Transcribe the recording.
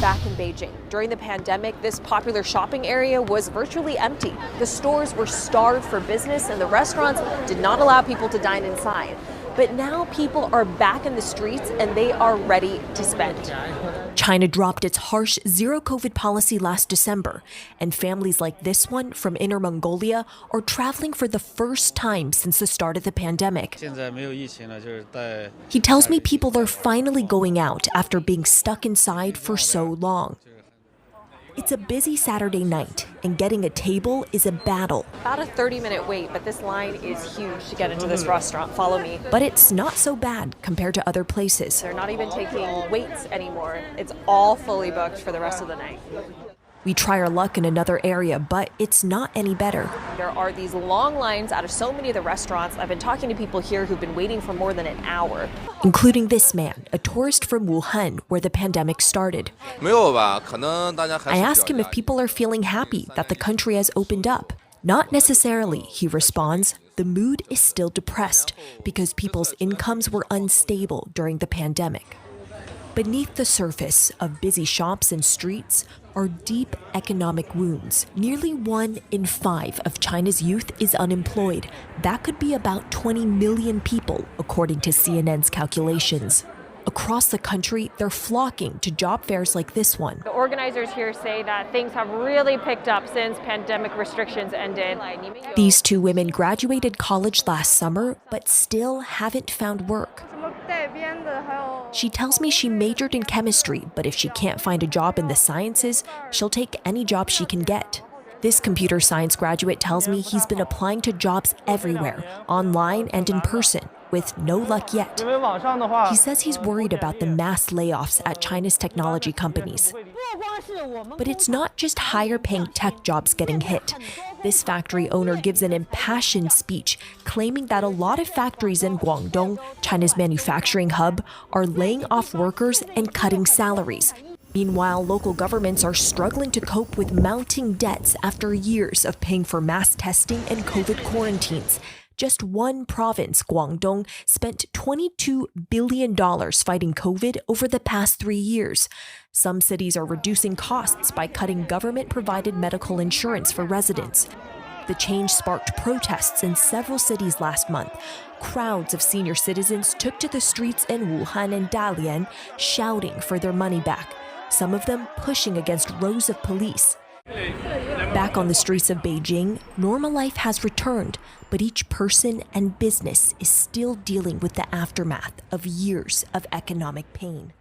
back in Beijing. During the pandemic, this popular shopping area was virtually empty. The stores were starved for business and the restaurants did not allow people to dine inside. But now people are back in the streets and they are ready to spend. China dropped its harsh zero-COVID policy last December, and families like this one from Inner Mongolia are traveling for the first time since the start of the pandemic. He tells me people are finally going out after being stuck inside for so long. It's a busy Saturday night, and getting a table is a battle. About a 30-minute wait, but this line is huge to get into this restaurant. Follow me. But it's not so bad compared to other places. They're not even taking waits anymore. It's all fully booked for the rest of the night. We try our luck in another area, but it's not any better. There are these long lines out of so many of the restaurants. I've been talking to people here who've been waiting for more than an hour. Including this man, a tourist from Wuhan, where the pandemic started. I ask him if people are feeling happy that the country has opened up. Not necessarily, he responds. The mood is still depressed because people's incomes were unstable during the pandemic. Beneath the surface of busy shops and streets are deep economic wounds. Nearly 1 in 5 of China's youth is unemployed. That could be about 20 million people, according to CNN's calculations. Across the country, they're flocking to job fairs like this one. The organizers here say that things have really picked up since pandemic restrictions ended. These 2 women graduated college last summer, but still haven't found work. She tells me she majored in chemistry, but if she can't find a job in the sciences, she'll take any job she can get. This computer science graduate tells me he's been applying to jobs everywhere, online and in person, with no luck yet. He says he's worried about the mass layoffs at China's technology companies. But it's not just higher-paying tech jobs getting hit. This factory owner gives an impassioned speech claiming that a lot of factories in Guangdong, China's manufacturing hub, are laying off workers and cutting salaries. Meanwhile, local governments are struggling to cope with mounting debts after years of paying for mass testing and COVID quarantines. Just one province, Guangdong, spent $22 billion fighting COVID over the past 3 years. Some cities are reducing costs by cutting government-provided medical insurance for residents. The change sparked protests in several cities last month. Crowds of senior citizens took to the streets in Wuhan and Dalian, shouting for their money back, some of them pushing against rows of police. Back on the streets of Beijing, normal life has returned, but each person and business is still dealing with the aftermath of years of economic pain.